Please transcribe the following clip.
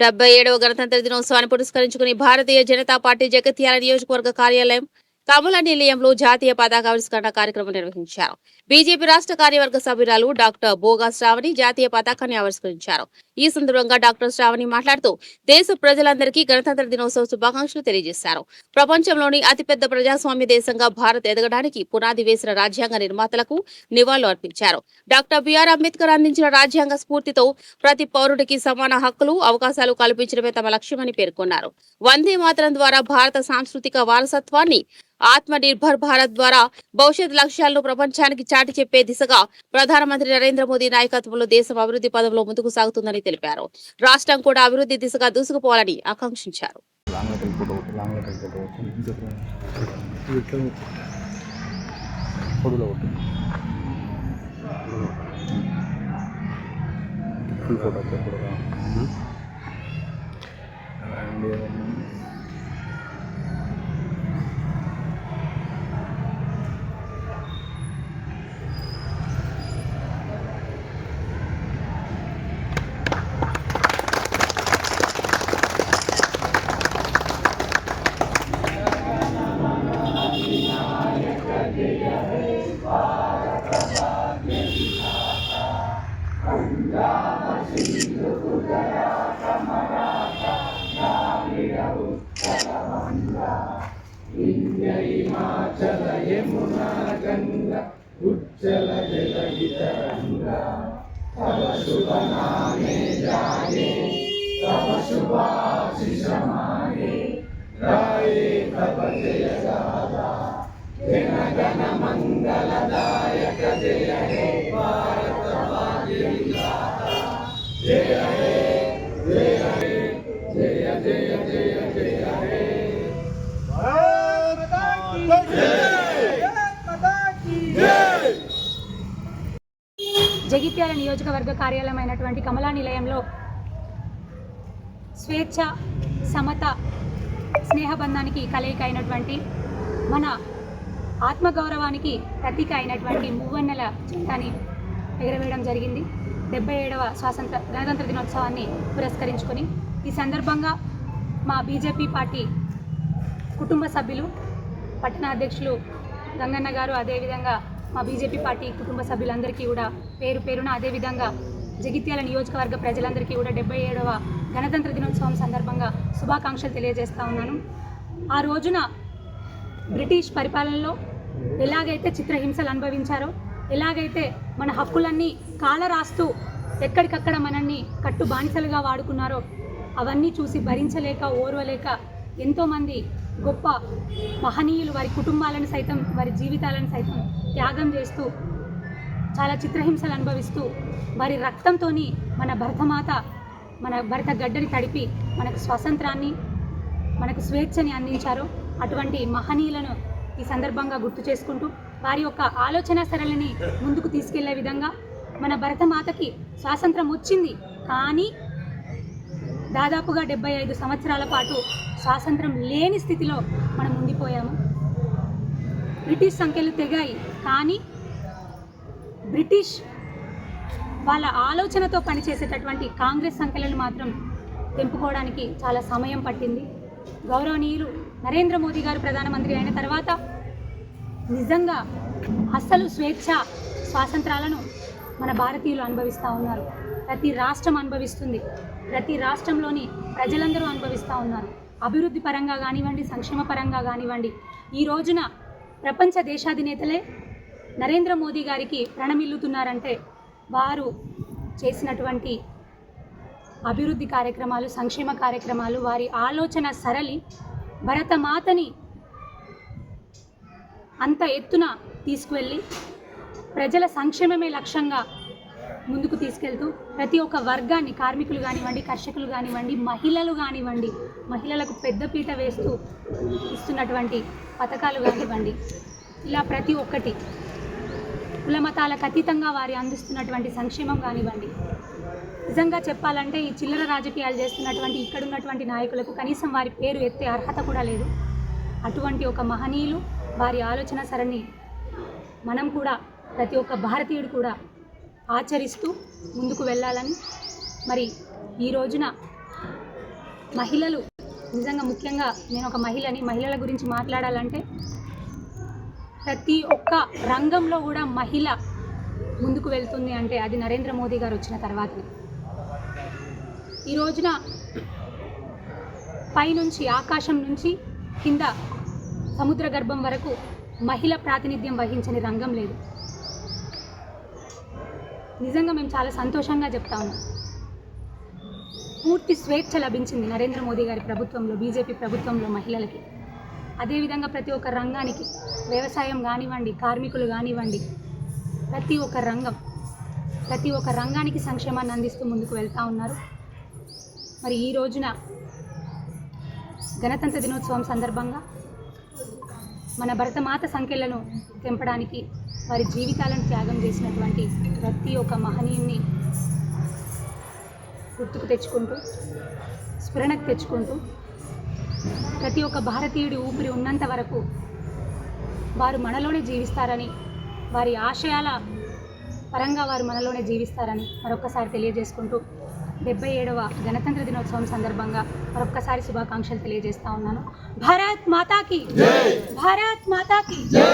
77వ గణతంత్ర దినోత్సవాన్ని పురస్కరించుకుని భారతీయ జనతా పార్టీ జగిత్యాల నియోజకవర్గ కార్యాలయం కమల నిలయంలో జాతీయ పతాకావిష్కరణ కార్యక్రమం నిర్వహించారు. బీజేపీ రాష్ట్ర కార్యవర్గ సభ్యురాలు డాక్టర్ బోగా శ్రావణి జాతీయ పతాకాన్ని ఆవిష్కరించారు. ఈ సందర్భంగా డాక్టర్ శ్రావణి మాట్లాడుతూ దేశ ప్రజలందరికీ గణతంత్ర దినోత్సవ శుభాకాంక్షలు తెలియజేశారు. ప్రపంచంలోని అతిపెద్ద ప్రజాస్వామ్య దేశంగా భారత్ ఎదగడానికి పునాది వేసిన రాజ్యాంగ నిర్మాతలకు నివాళులు అర్పించారు. డాక్టర్ బిఆర్ అంబేద్కర్ అందించిన రాజ్యాంగ స్ఫూర్తితో ప్రతి పౌరుడికి సమాన హక్కులు, అవకాశాలు కల్పించడమే తమ లక్ష్యమని పేర్కొన్నారు. వందే మాతరం ద్వారా భారత సాంస్కృతిక వారసత్వాన్ని, ఆత్మ నిర్భర్ భారత్ ద్వారా భవిష్యత్ లక్ష్యాలను ప్రపంచానికి చాటి చెప్పే దిశగా ప్రధానమంత్రి నరేంద్ర మోదీ నాయకత్వంలో దేశం అభివృద్ధి పదంలో ముందుకు సాగుతుందని తెలిపారు. రాష్ట్రం కూడా అభివృద్ధి దిశగా దూసుకుపోవాలని ఆకాంక్షించారు. हिमाचल यमुना गंगा उज्जल जलधितरंगा तव शुभ नामे जागे तव शुभाशिष मागे गाये तव जय गाथा जन गण मंगलदायक जय हे भारत भाग्य विधाता जय हे जय हे जय जय जय जय हे జగిత్యాల నియోజకవర్గ కార్యాలయమైనటువంటి కమలా నిలయంలో స్వేచ్ఛ, సమత, స్నేహబంధానికి కలయిక అయినటువంటి మన ఆత్మగౌరవానికి ప్రతీక అయినటువంటి మూవన్నెల జెండాని ఎగరవేయడం జరిగింది. 77వ గణతంత్ర దినోత్సవాన్ని పురస్కరించుకొని ఈ సందర్భంగా మా బీజేపీ పార్టీ కుటుంబ సభ్యులు, పట్టణ అధ్యక్షులు గంగన్న గారు, అదేవిధంగా మా బీజేపీ పార్టీ కుటుంబ సభ్యులందరికీ కూడా పేరు పేరున, అదేవిధంగా జగిత్యాల నియోజకవర్గ ప్రజలందరికీ కూడా 77వ గణతంత్ర దినోత్సవం సందర్భంగా శుభాకాంక్షలు తెలియజేస్తూ ఉన్నాను. ఆ రోజున బ్రిటిష్ పరిపాలనలో ఎలాగైతే చిత్రహింసలు అనుభవించారో, ఎలాగైతే మన హక్కులన్నీ కాలరాస్తూ ఎక్కడికక్కడ మనల్ని కట్టు బానిసలుగా వాడుకున్నారో అవన్నీ చూసి భరించలేక, ఓర్వలేక ఎంతోమంది గొప్ప మహనీయులు వారి కుటుంబాలను సైతం, వారి జీవితాలను సైతం త్యాగం చేస్తూ, చాలా చిత్రహింసలు అనుభవిస్తూ, వారి రక్తంతో మన భరతమాత, మన భరత గడ్డని తడిపి మనకు స్వాతంత్రాన్ని, మనకు స్వేచ్ఛని అందించారు. అటువంటి మహనీయులను ఈ సందర్భంగా గుర్తు చేసుకుంటూ వారి యొక్క ఆలోచన సరళిని ముందుకు తీసుకెళ్లే విధంగా మన భరతమాతకి స్వాతంత్రం వచ్చింది, కానీ దాదాపుగా 75 సంవత్సరాల పాటు స్వాతంత్రం లేని స్థితిలో మనం ఉండిపోయాము. బ్రిటిష్ సంఖ్యలు తెగాయి, కానీ బ్రిటిష్ వాళ్ళ ఆలోచనతో పనిచేసేటటువంటి కాంగ్రెస్ సంఖ్యలను మాత్రం తెంపుకోవడానికి చాలా సమయం పట్టింది. గౌరవనీయులు నరేంద్ర మోదీ గారు ప్రధానమంత్రి అయిన తర్వాత నిజంగా అస్సలు స్వేచ్ఛ, స్వాతంత్రాలను మన భారతీయులు అనుభవిస్తూ ఉన్నారు. ప్రతి రాష్ట్రం అనుభవిస్తుంది, ప్రతి రాష్ట్రంలోని ప్రజలందరూ అనుభవిస్తూ ఉన్నారు. అభివృద్ధి పరంగా కానివ్వండి, సంక్షేమ పరంగా కానివ్వండి. ఈ రోజున ప్రపంచ దేశాధినేతలే నరేంద్ర మోదీ గారికి ప్రణమిల్లుతున్నారంటే వారు చేసినటువంటి అభివృద్ధి కార్యక్రమాలు, సంక్షేమ కార్యక్రమాలు, వారి ఆలోచన సరళి భరతమాతని అంత ఎత్తున తీసుకువెళ్ళి ప్రజల సంక్షేమమే లక్ష్యంగా ముందుకు తీసుకెళ్తూ ప్రతి ఒక్క వర్గాన్ని, కార్మికులు కానివ్వండి, కర్షకులు కానివ్వండి, మహిళలు కానివ్వండి, మహిళలకు పెద్దపీట వేస్తూ ఇస్తున్నటువంటి పథకాలు కానివ్వండి, ఇలా ప్రతి ఒక్కటి కులమతాలకు అతీతంగా వారి అందిస్తున్నటువంటి సంక్షేమం కానివ్వండి. నిజంగా చెప్పాలంటే ఈ చిల్లర రాజకీయాలు చేస్తున్నటువంటి ఇక్కడున్నటువంటి నాయకులకు కనీసం వారి పేరు ఎత్తే అర్హత కూడా లేదు. అటువంటి ఒక మహనీయులు, వారి ఆలోచన సరళిని మనం కూడా, ప్రతి ఒక్క భారతీయుడు కూడా ఆచరిస్తూ ముందుకు వెళ్ళాలని, మరి ఈ రోజున మహిళలు నిజంగా ముఖ్యంగా నేను ఒక మహిళని, మహిళల గురించి మాట్లాడాలంటే ప్రతి ఒక్క రంగంలో కూడా మహిళ ముందుకు వెళ్తుంది అంటే అది నరేంద్ర మోదీ గారు వచ్చిన తర్వాతనే. ఈ రోజున పైనుంచి ఆకాశం నుంచి కింద సముద్ర గర్భం వరకు మహిళ ప్రాతినిధ్యం వహించని రంగం లేదు. నిజంగా మేము చాలా సంతోషంగా చెప్తా ఉన్నాం. పూర్తి స్వేచ్ఛ లభించింది నరేంద్ర మోదీ గారి ప్రభుత్వంలో, బీజేపీ ప్రభుత్వంలో మహిళలకి. అదేవిధంగా ప్రతి ఒక్క రంగానికి, వ్యవసాయం కానివ్వండి, కార్మికులు కానివ్వండి, ప్రతి ఒక్క రంగానికి సంక్షేమాన్ని అందిస్తూ ముందుకు వెళ్తూ ఉన్నారు. మరి ఈ రోజున గణతంత్ర దినోత్సవం సందర్భంగా మన భరతమాత సంఖ్యలను తెంపడానికి వారి జీవితాలను త్యాగం చేసినటువంటి ప్రతి ఒక్క మహనీయుని గుర్తుకు తెచ్చుకుంటూ, స్మరణకు తెచ్చుకుంటూ, ప్రతి ఒక్క భారతీయుడి ఊపిరి ఉన్నంత వరకు వారు మనలోనే జీవిస్తారని, వారి ఆశయాల పరంగా వారు మనలోనే జీవిస్తారని మరొక్కసారి తెలియజేసుకుంటూ 77వ గణతంత్ర దినోత్సవం సందర్భంగా మరొక్కసారి శుభాకాంక్షలు తెలియజేస్తా ఉన్నాను. భారత్ మాతాకి జై! భారత్ మాతాకి జై!